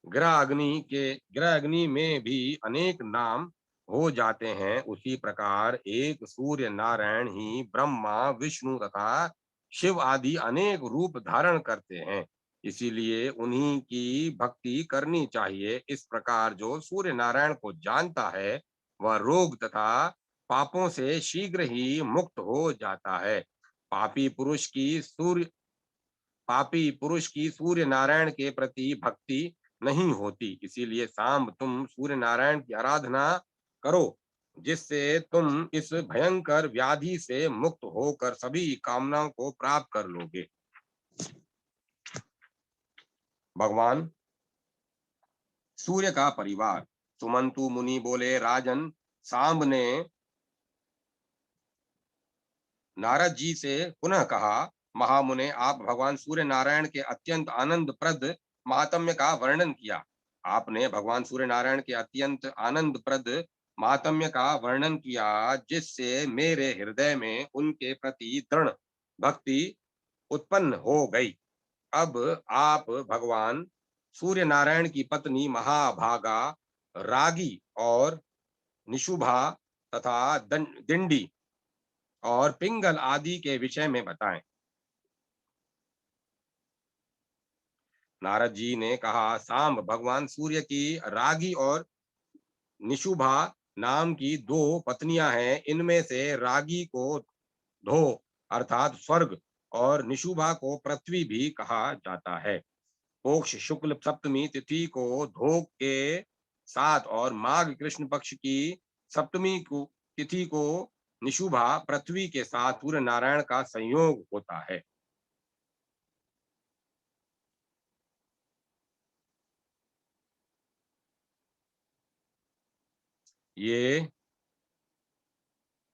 ग्रह अग्नि में भी अनेक नाम हो जाते हैं, उसी प्रकार एक सूर्य नारायण ही ब्रह्मा, विष्णु तथा शिव आदि अनेक रूप धारण करते हैं। इसीलिए उन्हीं की भक्ति करनी चाहिए। इस प्रकार जो सूर्य नारायण को जानता है वह रोग तथा पापों से शीघ्र ही मुक्त हो जाता है। पापी पुरुष की सूर्य नारायण के प्रति भक्ति नहीं होती। इसीलिए शाम तुम सूर्य नारायण की आराधना करो, जिससे तुम इस भयंकर व्याधि से मुक्त होकर सभी कामनाओं को प्राप्त कर लोगे। भगवान सूर्य का परिवार। सुमंतु मुनि बोले, राजन, सांब ने नारद जी से पुनः कहा, महामुने, आप भगवान सूर्य नारायण के अत्यंत आनंद प्रद महात्म्य का वर्णन किया। आपने भगवान सूर्य नारायण के अत्यंत आनंद प्रद महात्म्य का वर्णन किया, जिससे मेरे हृदय में उनके प्रति दृढ़ भक्ति उत्पन्न हो गई। अब आप भगवान सूर्य नारायण की पत्नी महाभागा, रागी और निशुभा तथा दिंडी और पिंगल आदि के विषय में बताएं। नारद जी ने कहा, सांब, भगवान सूर्य की रागी और निशुभा नाम की 2 पत्नियां हैं। इनमें से रागी को धो अर्थात स्वर्ग और निशुभा को पृथ्वी भी कहा जाता है। पोक्ष शुक्ल सप्तमी तिथि को धो के साथ और माघ कृष्ण पक्ष की सप्तमी को तिथि को निशुभा पृथ्वी के साथ सूर्य नारायण का संयोग होता है। ये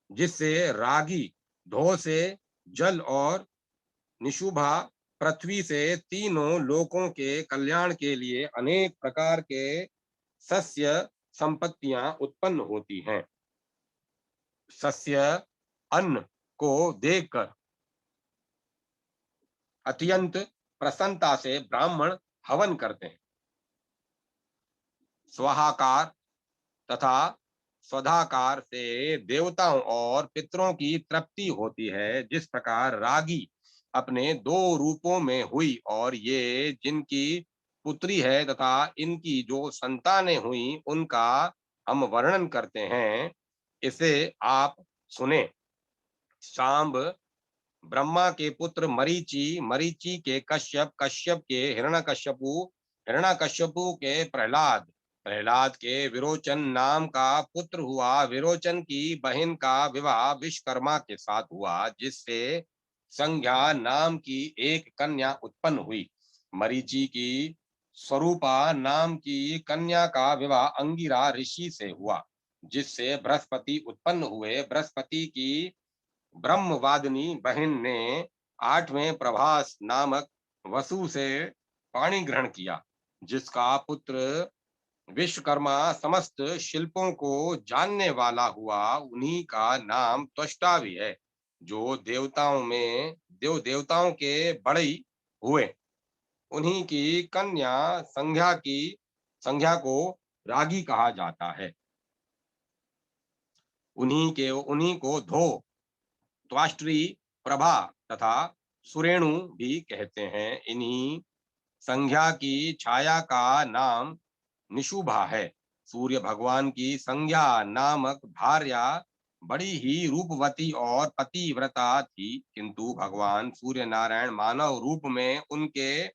जिससे रागी धो से जल और निशुभा पृथ्वी से तीनों लोकों के कल्याण के लिए अनेक प्रकार के सस्य संपत्तियां उत्पन्न होती हैं। सस्य अन्न को देखकर अत्यंत प्रसन्नता से ब्राह्मण हवन करते हैं। स्वाहाकार तथा स्वधाकार से देवताओं और पितरों की तृप्ति होती है। जिस प्रकार रागी अपने दो रूपों में हुई और ये जिनकी पुत्री है तथा इनकी जो संतानें हुई उनका हम वर्णन करते हैं, इसे आप सुने। शांब ब्रह्मा के पुत्र मरीचि, मरीचि के कश्यप, कश्यप के हिरण्यकश्यपु, हिरण्यकश्यपु के प्रहलाद, प्रहलाद के विरोचन नाम का पुत्र हुआ। विरोचन की बहन का विवाह विश्वकर्मा के साथ हुआ, जिससे संज्ञा नाम की एक कन्या उत्पन्न हुई। मरीचि की स्वरूपा नाम की कन्या का विवाह अंगिरा ऋषि से हुआ, जिससे बृहस्पति उत्पन्न हुए। बृहस्पति की ब्रह्मवादिनी बहन ने 8वें प्रभास नामक वसु से पाणी ग्रहण किया, जिसका पुत्र विश्वकर्मा समस्त शिल्पों को जानने वाला हुआ। उन्हीं का नाम त्वष्टा भी है, जो देवताओं में देवताओं के बड़े हुए। उन्हीं की कन्या संज्ञा को रागी कहा जाता है। उन्हीं को धो, त्वाष्ट्री, प्रभा तथा सुरेणु भी कहते हैं। इन्हीं संज्ञा की छाया का नाम निशुभा है। सूर्य भगवान की संज्ञा नामक भार्या बड़ी ही रूपवती और पतिव्रता थी, किंतु भगवान सूर्य नारायण मानव रूप में उनके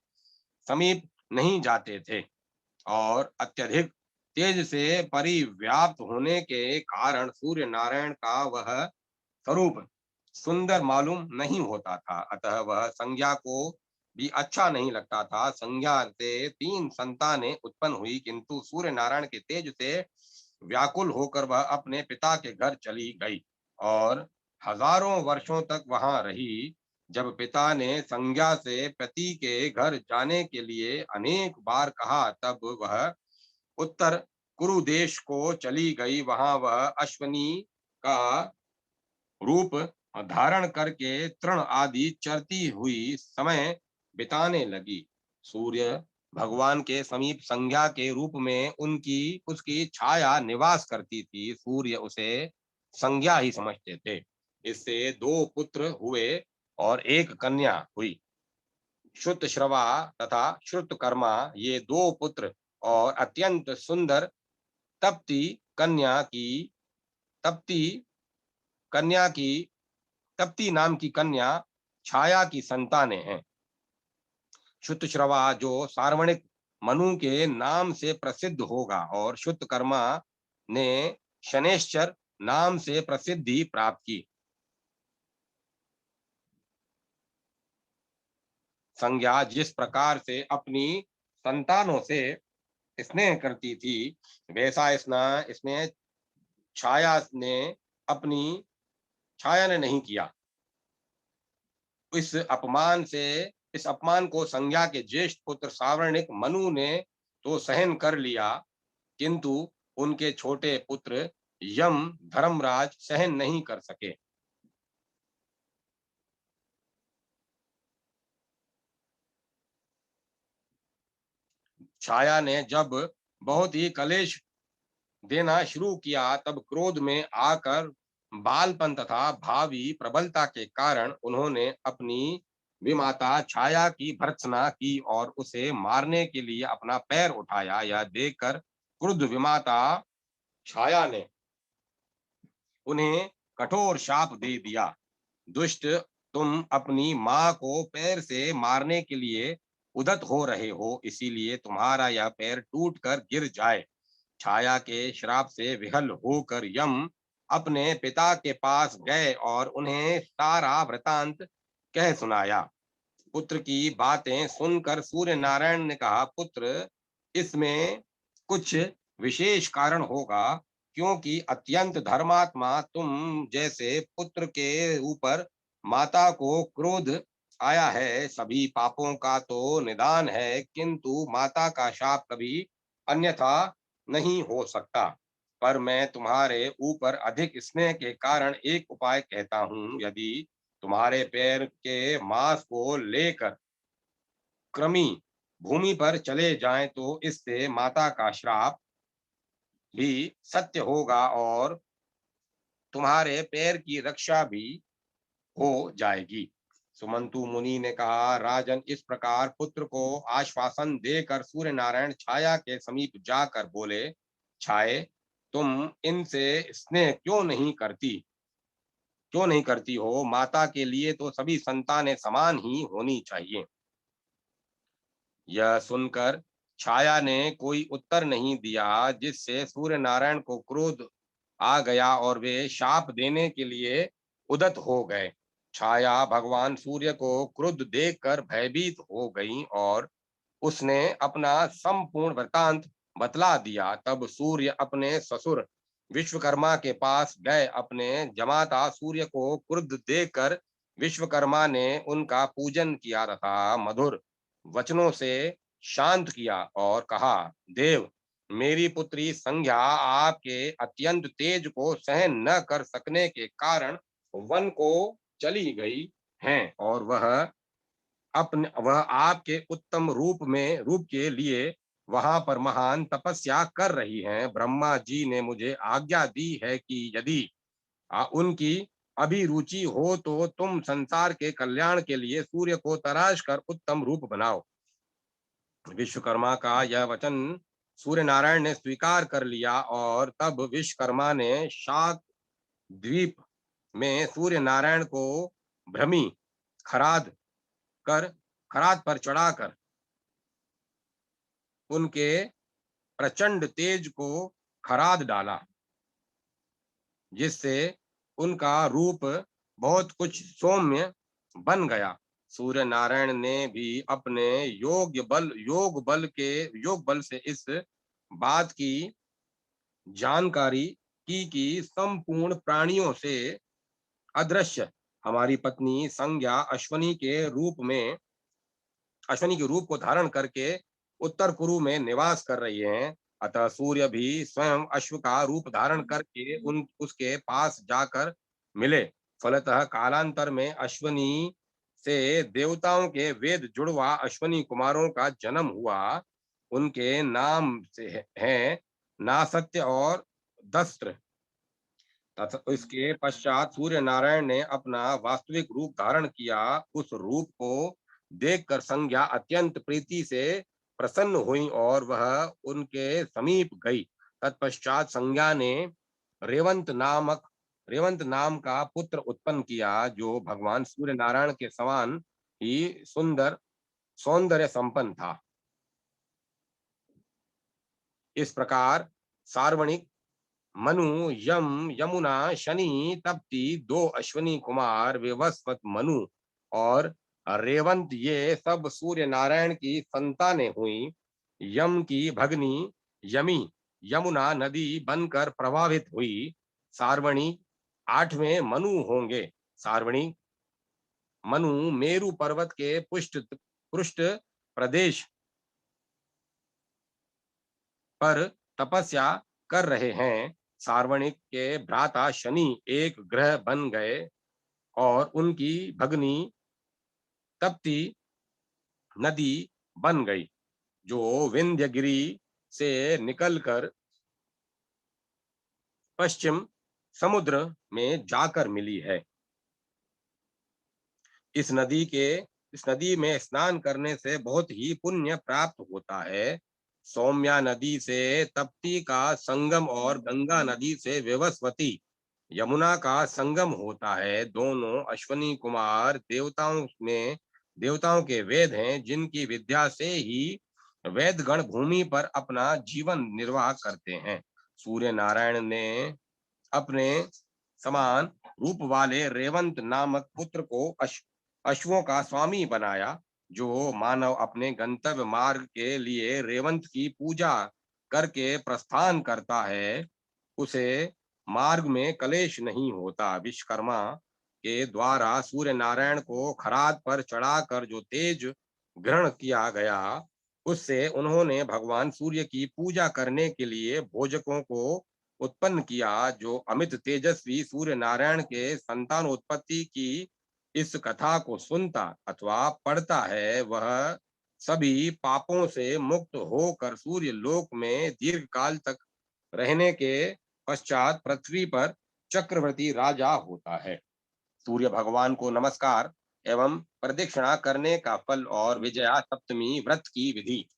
समीप नहीं जाते थे और अत्यधिक तेज से परिव्याप्त होने के कारण सूर्य नारायण का वह स्वरूप सुंदर मालूम नहीं होता था। अतः वह संज्ञा को भी अच्छा नहीं लगता था। संज्ञा से 3 संतानें उत्पन्न हुई, किंतु सूर्य नारायण के तेज से व्याकुल होकर वह अपने पिता के घर चली गई और हजारों वर्षों तक वहां रही। जब पिता ने संज्ञा से पति के घर जाने के लिए अनेक बार कहा, तब वह उत्तर कुरु देश को चली गई। वहां वह अश्वनी का रूप धारण करके तृण आदि चरती हुई समय बिताने लगी। सूर्य भगवान के समीप संज्ञा के रूप में उसकी छाया निवास करती थी। सूर्य उसे संज्ञा ही समझते थे। इससे 2 पुत्र हुए और एक कन्या हुई। श्रुतश्रवा तथा श्रुतकर्मा ये 2 पुत्र और अत्यंत सुंदर तप्ती कन्या की तप्ती कन्या की तप्ती नाम की कन्या छाया की संतानें हैं। श्रुतश्रवा जो सार्वणिक मनु के नाम से प्रसिद्ध होगा और श्रुतकर्मा ने शनेश्चर नाम से प्रसिद्धि प्राप्त की। संज्ञा जिस प्रकार से अपनी संतानों से स्नेह करती थी, वैसा इसमें छाया ने अपनी छाया ने नहीं किया। इस अपमान को संज्ञा के ज्येष्ठ पुत्र सावर्णिक मनु ने तो सहन कर लिया, किंतु उनके छोटे पुत्र यम धर्मराज सहन नहीं कर सके। छाया ने जब बहुत ही कलेश देना शुरू किया, तब क्रोध में आकर बालपन तथा भावी प्रबलता के कारण उन्होंने अपनी विमाता छाया की भर्त्सना की और उसे मारने के लिए अपना पैर उठाया। यह देखकर क्रुद्ध विमाता छाया ने उन्हें कठोर शाप दे दिया। दुष्ट, तुम अपनी माँ को पैर से मारने के लिए उद्यत हो रहे हो, इसीलिए तुम्हारा यह पैर टूटकर गिर जाए। छाया के श्राप से विहल होकर यम अपने पिता के पास गए और उन्हें सारा वृतांत कह सुनाया। पुत्र की बातें सुनकर सूर्य नारायण ने कहा, पुत्र, इसमें कुछ विशेष कारण होगा। क्योंकि अत्यंत धर्मात्मा तुम जैसे पुत्र के ऊपर माता को क्रोध आया है। सभी पापों का तो निदान है, किंतु माता का शाप कभी अन्यथा नहीं हो सकता। पर मैं तुम्हारे ऊपर अधिक स्नेह के कारण एक उपाय कहता हूँ। यदि तुम्हारे पैर के मांस को लेकर कृमि भूमि पर चले जाएं तो इससे माता का श्राप भी सत्य होगा और तुम्हारे पैर की रक्षा भी हो जाएगी। सुमंतु मुनि ने कहा, राजन, इस प्रकार पुत्र को आश्वासन देकर सूर्य नारायण छाया के समीप जाकर बोले, छाये, तुम इनसे स्नेह क्यों नहीं करती हो? माता के लिए तो सभी संतानें समान ही होनी चाहिए। यह सुनकर छाया ने कोई उत्तर नहीं दिया, जिससे सूर्य नारायण को क्रोध आ गया और वे शाप देने के लिए उद्यत हो गए। छाया भगवान सूर्य को क्रुद्ध देखकर भयभीत हो गई और उसने अपना संपूर्ण वृतांत बतला दिया। तब सूर्य अपने ससुर विश्वकर्मा के पास गए। अपने जमाता सूर्य को क्रुद्ध देखकर विश्वकर्मा ने उनका पूजन किया तथा मधुर वचनों से शांत किया और कहा, देव, मेरी पुत्री संज्ञा आपके अत्यंत तेज को सहन न कर सकने के कारण वन को चली गई हैं और वह आपके उत्तम रूप के लिए वहां पर महान तपस्या कर रही हैं। ब्रह्मा जी ने मुझे आज्ञा दी है कि यदि उनकी अभिरुचि हो तो तुम संसार के कल्याण के लिए सूर्य को तराश कर उत्तम रूप बनाओ। विश्वकर्मा का यह वचन सूर्य नारायण ने स्वीकार कर लिया और तब विश्वकर्मा ने शाक द्वीप में सूर्य नारायण को भ्रमी खराद कर खराद पर चढ़ाकर उनके प्रचंड तेज को खराद डाला, जिससे उनका रूप बहुत कुछ सौम्य बन गया। सूर्य नारायण ने भी अपने योग बल से इस बात की जानकारी की कि संपूर्ण प्राणियों से अदृश्य हमारी पत्नी संज्ञा अश्वनी के रूप को धारण करके उत्तर कुरु में निवास कर रही हैं। अतः सूर्य भी स्वयं अश्व का रूप धारण करके उसके पास जाकर मिले। फलतः कालांतर में अश्वनी से देवताओं के वेद जुड़वा अश्वनी कुमारों का जन्म हुआ। उनके नाम से हैं नासत्य और दस्त्र। तथा इसके पश्चात सूर्य नारायण ने अपना वास्तविक रूप धारण किया। उस रूप को देखकर संज्ञा अत्यंत प्रीति से प्रसन्न हुई और वह उनके समीप गई। तत्पश्चात संज्ञा ने रेवंत रेवंत नाम का पुत्र उत्पन्न किया, जो भगवान सूर्य नारायण के समान ही सुंदर सौंदर्य संपन्न था। इस प्रकार सार्वणिक, मनु, यम, यमुना, शनि, तप्ती, दो अश्वनी कुमार विवस्वत, मनु और रेवंत, ये सब सूर्य नारायण की संतानें हुई। यम की भगनी यमी यमुना नदी बनकर प्रभावित हुई। सार्वणी 8वें मनु होंगे। सार्वणी मनु मेरु पर्वत के पृष्ठ प्रदेश पर तपस्या कर रहे हैं। सार्वणिक के भ्राता शनि एक ग्रह बन गए और उनकी भगनी तप्ती नदी बन गई, जो विंध्यगिरी से निकलकर पश्चिम समुद्र में जाकर मिली है। इस नदी में स्नान करने से बहुत ही पुण्य प्राप्त होता है। सौम्या नदी से तप्ती का संगम और गंगा नदी से विवस्वती यमुना का संगम होता है। दोनों अश्वनी कुमार देवताओं के वेद हैं, जिनकी विद्या से ही वेदगण भूमि पर अपना जीवन निर्वाह करते हैं। सूर्य नारायण ने अपने समान रूप वाले रेवंत नामक पुत्र को अश्वों का स्वामी बनाया। जो मानव अपने गंतव्य मार्ग के लिए रेवंत की पूजा करके प्रस्थान करता है, उसे मार्ग में कलेश नहीं होता। विश्वकर्मा के द्वारा सूर्य नारायण को खराद पर चढ़ाकर जो तेज ग्रहण किया गया, उससे उन्होंने भगवान सूर्य की पूजा करने के लिए भोजकों को उत्पन्न किया। जो अमित तेजस्वी सूर्य नारायण के संतानोत्पत्ति की इस कथा को सुनता अथवा पढ़ता है, वह सभी पापों से मुक्त होकर सूर्य लोक में दीर्घ काल तक रहने के पश्चात पृथ्वी पर चक्रवर्ती राजा होता है। सूर्य भगवान को नमस्कार एवं प्रदक्षिणा करने का फल और विजया सप्तमी व्रत की विधि।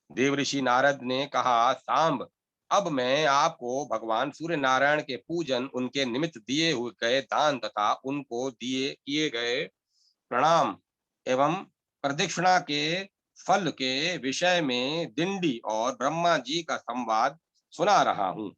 देवऋषि नारद ने कहा, सांब, अब मैं आपको भगवान सूर्य नारायण के पूजन, उनके निमित्त दिए हुए गए दान तथा उनको दिए किए गए प्रणाम एवं प्रदक्षिणा के फल के विषय में दिंडी और ब्रह्मा जी का संवाद सुना रहा हूं।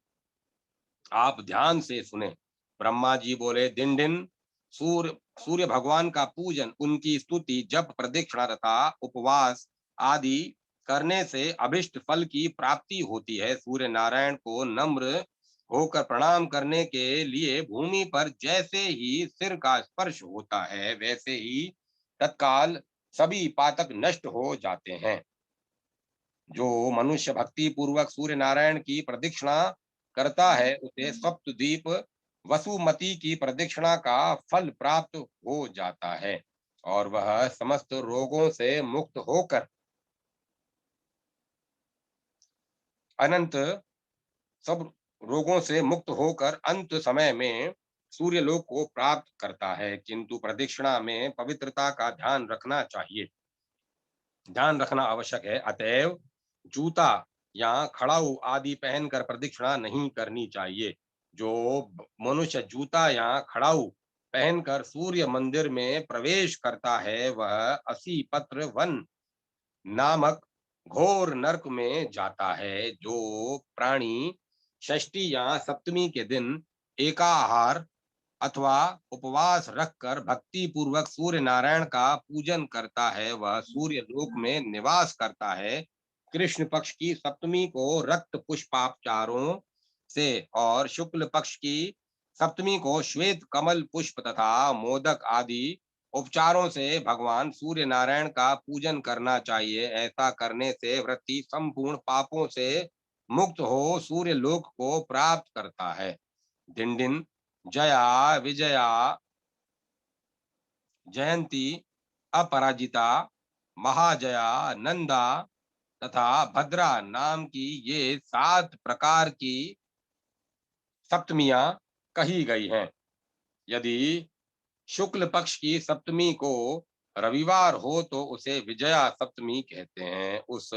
आप ध्यान से सुने। ब्रह्मा जी बोले, दिन दिन सूर्य भगवान का पूजन, उनकी स्तुति, जप, प्रदक्षिणा तथा उपवास आदि करने से अभिष्ट फल की प्राप्ति होती है। सूर्य नारायण को नम्र होकर प्रणाम करने के लिए भूमि पर जैसे ही सिर का स्पर्श होता है, वैसे ही तत्काल सभी पातक नष्ट हो जाते हैं। जो मनुष्य भक्ति पूर्वक सूर्य नारायण की प्रदक्षिणा करता है, उसे सप्तद्वीप वसुमती की प्रदक्षिणा का फल प्राप्त हो जाता है और वह समस्त रोगों से मुक्त होकर अनंत सब रोगों से मुक्त होकर अंत समय में सूर्य लोक को प्राप्त करता है। किंतु प्रदक्षिणा में पवित्रता का ध्यान रखना आवश्यक है। अतएव जूता या खड़ाऊ आदि पहनकर प्रदक्षिणा नहीं करनी चाहिए। जो मनुष्य जूता या खड़ाऊ पहनकर सूर्य मंदिर में प्रवेश करता है, वह असी पत्र वन नामक घोर नरक में जाता है। जो प्राणी षष्ठी या सप्तमी के दिन एकाहार अथवा उपवास रखकर भक्ति पूर्वक सूर्य नारायण का पूजन करता है, वह सूर्य लोक में निवास करता है। कृष्ण पक्ष की सप्तमी को रक्त पुष्पापचारों से और शुक्ल पक्ष की सप्तमी को श्वेत कमल पुष्प तथा मोदक आदि उपचारों से भगवान सूर्य नारायण का पूजन करना चाहिए। ऐसा करने से वृत्ति संपूर्ण पापों से मुक्त हो सूर्य लोक को प्राप्त करता है। दिन दिन जया, विजया, जयंती, अपराजिता, महाजया, नंदा तथा भद्रा नाम की ये 7 प्रकार की सप्तमियां कही गई हैं। यदि शुक्ल पक्ष की सप्तमी को रविवार हो तो उसे विजया सप्तमी कहते हैं। उस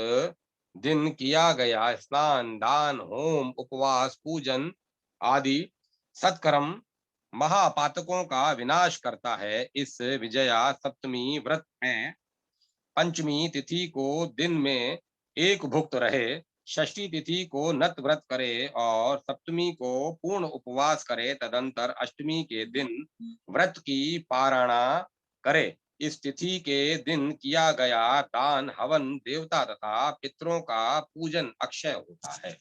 दिन किया गया स्नान, दान, होम, उपवास, पूजन आदि सत्कर्म महापातकों का विनाश करता है। इस विजया सप्तमी व्रत में पंचमी तिथि को दिन में एक भुक्त रहे, षष्ठी तिथि को नत व्रत करे और सप्तमी को पूर्ण उपवास करे। तदंतर अष्टमी के दिन व्रत की पारणा करे। इस तिथि के दिन किया गया दान, हवन, देवता तथा पितरों का पूजन अक्षय होता है।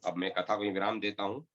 अब मैं कथा को विराम देता हूँ।